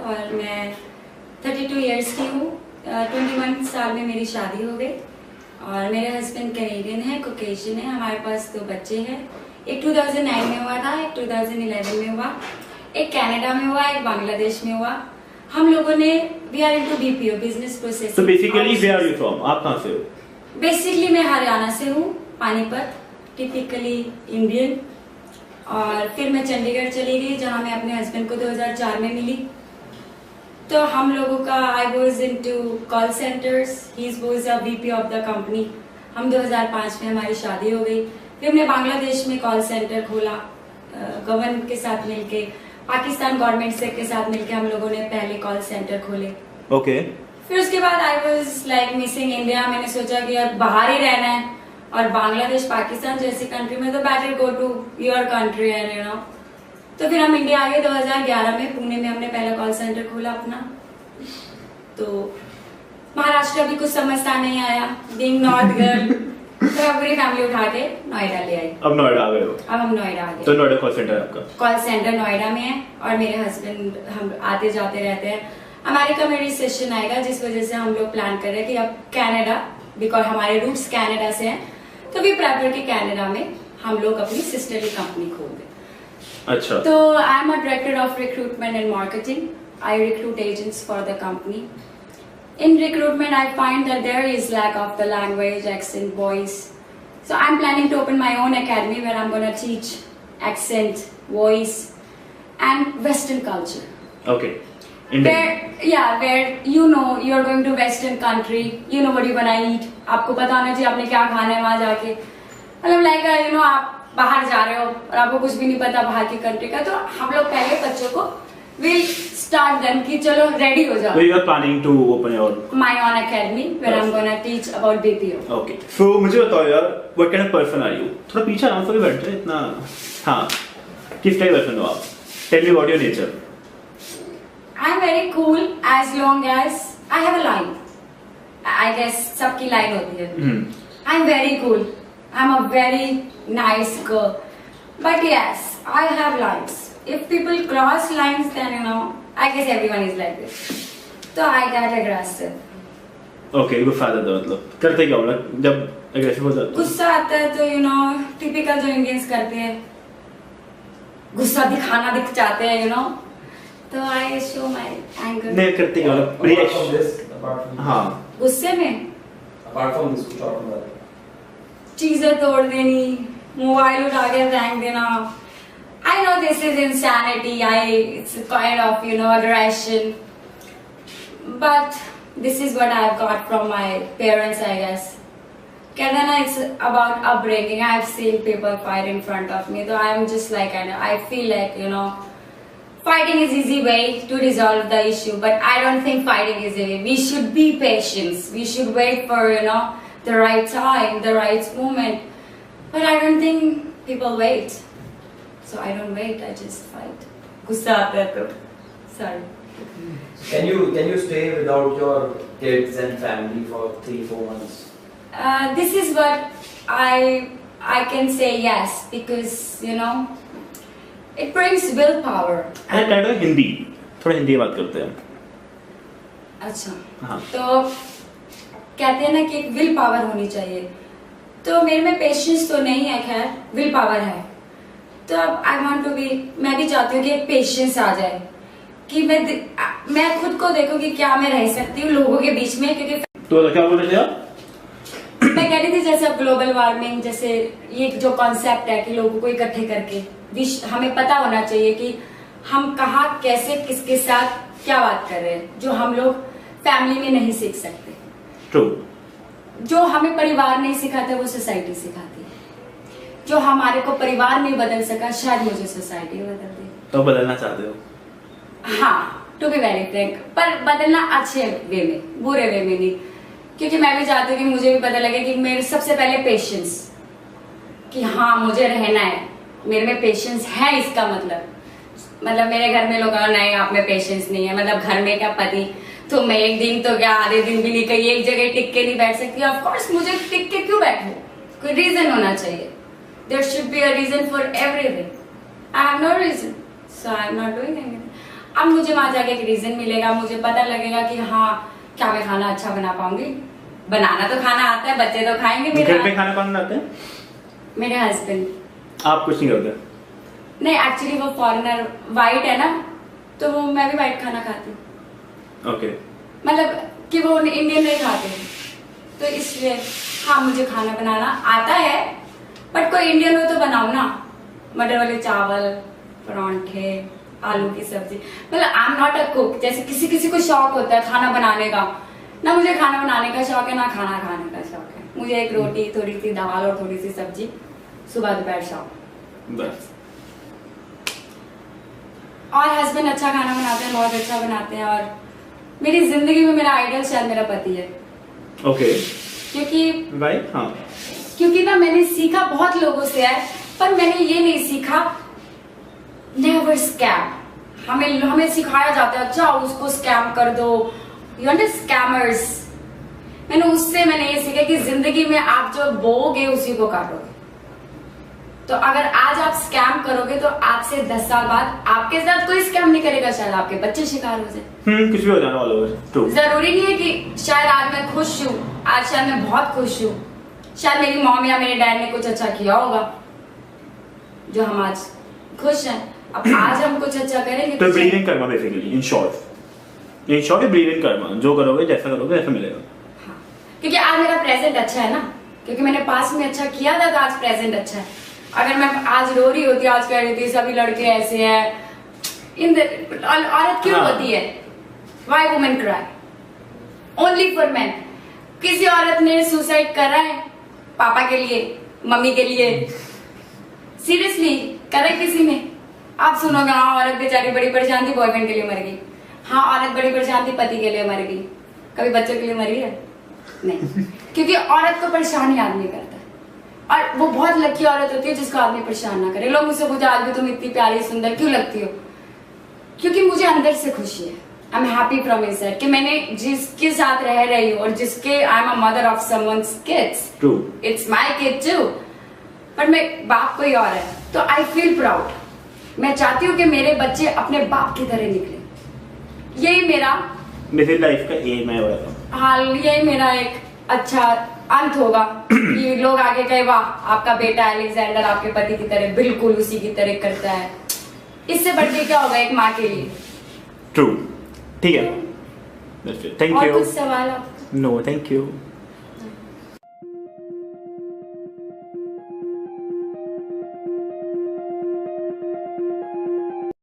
और मैं 32 इयर्स की हूँ। 21 साल में मेरी शादी हो गई और मेरे हस्बैंड कैनेडियन है, कॉकेशियन है। हमारे पास 2 बच्चे हैं, एक 2009 में हुआ था, एक 2011 में हुआ, एक कनाडा में हुआ, एक बांग्लादेश में हुआ। हम लोगों ने we are into BPO, business process. So basically where are you from? आप कहाँ से हो? बेसिकली मैं हरियाणा से हूँ, पानीपत, टिपिकली इंडियन। और फिर मैं चंडीगढ़ चली गई जहाँ मैं अपने हस्बैंड को 2004 में मिली। तो हम लोगों का I was into call centres, he was a VP of the company. हम 2005 में हमारी शादी हो गई। फिर हमने बांग्लादेश में कॉल सेंटर खोला, गवर्नमेंट के साथ मिलके, पाकिस्तान गवर्नमेंट से के साथ मिलके हम लोगों ने पहले कॉल सेंटर खोले। ओके। फिर उसके बाद I was like missing India. मैंने सोचा कि अब बाहर ही रहना है और बांग्लादेश पाकिस्तान जैसी कंट्री में तो better go to your country and you know. तो फिर हम इंडिया आ गए 2011 में। पुणे में हमने पहला कॉल सेंटर खोला अपना। तो महाराष्ट्र अभी कुछ समझता नहीं आया, बीइंग नॉर्थ गर्ल, तो पूरी फैमिली उठा के नोएडा ले आई। अब नोएडा आ गए हो? अब हम नोएडा आ गए। तो नोएडा कॉल सेंटर आपका? कॉल सेंटर नोएडा में है और मेरे हस्बैंड हम आते जाते रहते हैं। अमेरिका में रिसेशन आएगा जिस वजह से हम लोग प्लान कर रहे हैं कि अब कनाडा, बिकॉज हमारे रूट्स कनाडा से हैं, तो भी प्रेफर कि कनाडा में हम लोग अपनी सिस्टरली कंपनी खोल दें। अच्छा। तो आई am a director of recruitment and marketing. I recruit agents for the company. In recruitment, I find that there is lack of the language, accent, voice. So I'm planning to open my own academy where I'm going to teach accent, voice, and Western culture. Okay. Indian. Where you know you're going to Western country, you know what you're gonna eat. आपको पता होना चाहिए आपने क्या खाना है वहाँ जाके। मतलब like you know आप बाहर जा रहे हो और आपको कुछ भी नहीं पता बाहर की कंट्री का, तो हम लोग पहले बच्चों को we'll start them कि चलो ready हो जाओ। So you are planning to open your my own academy where I'm gonna teach about BPO. Okay. So मुझे बताओ यार, what kind of person are you? थोड़ा पीछे आराम से बैठ जाए इतना। हाँ, किस टाइप पर्सन हो आप? Tell me about your nature. I'm very cool as long as I have a line. I guess सबकी line होती है। I'm very cool. I'm a very nice girl. But yes, I have lines. If people cross lines, then you know, I guess everyone is like this. So I get aggressive. Okay, गुस्सा आता है मतलब करते क्या हो ना जब aggressive हो जाते हो? गुस्सा आता है तो you know, typical जो Indians करते हैं, गुस्सा दिखाना दिख चाहते हैं you know, तो I show my anger. नहीं करते क्या हो? Reaction. हाँ। गुस्से में? Apart from this, कुछ और बताओ। चीजें तोड़ देनी, मोबाइल उठा के फेंक देना। I know this is insanity. It's a kind of you know aggression, but this is what I've got from my parents, I guess. कहते हैं ना, it's about upbringing. I've seen people fight in front of me, so I'm just like I feel like you know, fighting is easy way to resolve the issue, but I don't think fighting is a way. We should be patient. We should wait for you know the right time, the right moment. But I don't think people wait. So I don't wait, I just fight. गुस्सा आता है तो sorry. Can you stay without your kids and family for 3-4 months? This is what I can say yes, because you know it brings willpower. अरे कहते हैं हिंदी, थोड़ा हिंदी बात करते हैं। अच्छा। हाँ। तो कहते हैं ना कि विल पावर होनी चाहिए, तो मेरे में पेशेंस तो नहीं है, खैर विल पावर है। तो अब आई वांट टू बी, मैं भी चाहती हूँ कि एक पेशेंस आ जाए कि मैं खुद को देखूं कि क्या मैं रह सकती हूँ लोगों के बीच में, क्योंकि तो क्या बोल रहे थे आप? मैं कह रही थी जैसे अब ग्लोबल वार्मिंग जैसे ये जो कॉन्सेप्ट है कि लोगों को इकट्ठे करके हमें पता होना चाहिए कि हम कहाँ कैसे किसके साथ क्या बात कर रहे हैं, जो हम लोग फैमिली में नहीं सीख सकते। ट्रू। जो हमें परिवार नहीं सिखाता वो सोसाइटी सिखाती है। जो हमारे को परिवार नहीं बदल सका शायद मुझे सोसाइटी बदल दे। तो बदलना चाहते हो? हाँ, टू बी वेरी फ्रैंक, पर बदलना अच्छे वे में, बुरे वे में नहीं, क्योंकि मैं भी चाहती हूँ कि मुझे भी पता लगे कि मेरे सबसे पहले पेशेंस, कि हाँ मुझे रहना है, मेरे में पेशेंस है। इसका मतलब मेरे घर में लोग नहीं आप में पेशेंस नहीं है, मतलब घर में क्या पति तो मैं एक दिन तो क्या आधे दिन भी नहीं, कहीं एक जगह टिक के नहीं बैठ सकती। ऑफ कोर्स मुझे टिक के क्यों बैठूं, कोई रीजन होना चाहिए। There should be a reason for everything. I have no reason, so I am not doing anything. अब मुझे वहां जाके एक रीजन मिलेगा, मुझे पता लगेगा कि हाँ क्या मैं खाना अच्छा बना पाऊंगी। बनाना तो खाना आता है, बच्चे तो खाएंगे मेरे घर पे हाथ। खाना कौन बनाते हैं? मेरे हस्बैंड। आप कुछ नहीं करते? नहीं, एक्चुअली वो फॉरेनर वाइट है ना, तो वो मैं भी वाइट खाना खाती हूँ, ओके। मतलब कि वो इंडियन नहीं खाते, तो इसलिए हाँ मुझे खाना बनाना आता है, बट कोई इंडियन हो तो बनाओ ना, मटर वाले चावल, परांठे, आलू की सब्जी। मतलब I am not a cook, जैसे किसी किसी को शौक होता है खाना बनाने का, ना मुझे खाना बनाने का शौक है ना खाना खाने का शौक है। मुझे एक रोटी, थोड़ी सी दाल और थोड़ी सी सब्जी, सुबह दोपहर शाम बस। और हस्बैंड अच्छा खाना बनाते हैं, बहुत अच्छा बनाते हैं, और मेरी जिंदगी में मेरा आइडल शायद मेरा पति है। ओके। क्योंकि राइट। हाँ। क्योंकि ना मैंने सीखा बहुत लोगों से है, पर मैंने ये नहीं सीखा नेवर स्कैम। हमें सिखाया जाता है अच्छा उसको स्कैम कर दो, यू अंडरस्टैंड, स्कैमर्स। मैंने ये सीखा कि जिंदगी में आप जो बोओगे उसी को काटोगे। तो अगर आज आप स्कैम करोगे तो आज से 10 साल बाद आपके साथ कोई स्कैम नहीं करेगा, शायद आपके बच्चे शिकार हो जाए। कुछ भी हो जाना वाला है। ट्रू। जरूरी नहीं है कि शायद आज मैं खुश हूँ, आज शायद मैं बहुत खुश हूँ, शायद मेरी मॉम या मेरे डैड ने कुछ अच्छा किया होगा जो हम आज खुश हैं। अब आज हम कुछ अच्छा करेंगे तो believe in Karma basically, in short believe in Karma, जो करोगे जैसा करोगे वैसा मिलेगा। हाँ, क्योंकि आज मेरा प्रेजेंट अच्छा है ना, क्योंकि मैंने पास्ट में अच्छा किया था तो आज प्रेजेंट अच्छा है। अगर मैं आज रो रही होती, आज कह रही थी सभी लड़के ऐसे हैं, औरत क्यों होती है? Why women cry? Only for men. किसी औरत ने सुसाइड करा है पापा के लिए, मम्मी के लिए? सीरियसली करा है किसी ने? आप सुनोगे हाँ औरत बेचारी बड़ी परेशान थी, बॉयफ्रेंड के लिए मर गई। हाँ औरत बड़ी परेशान थी, पति के लिए मर गई। कभी बच्चों के लिए मरी है? नहीं। क्योंकि औरत को परेशान ही आदमी करता है, और वो बहुत लकी औरत होती है जिसको आदमी परेशान ना करे। लोग मुझसे पूछा आज भी तुम इतनी प्यारी सुंदर क्यों लगती हो? क्योंकि मुझे अंदर से खुशी है। I am happy from inside कि मैंने जिसके साथ रह रही हूँ और जिसके I am a mother of someone's kids, true, it's my kid too, पर मैं बाप कोई और है, तो आई फील प्राउड। मैं चाहती हूँ कि मेरे बच्चे अपने बाप की तरह निकले। यही मेरा लाइफ का एम है वाला। हाँ, यही मेरा एक अच्छा अंत होगा कि लोग आगे कहे वाह आपका बेटा अलेक्जेंडर आपके पति की तरह बिल्कुल उसी की तरह करता है। इससे बढ़ के क्या होगा एक माँ के लिए? ट्रू। ठीक है, थैंक और यू। कुछ सवाल आप? No thank you.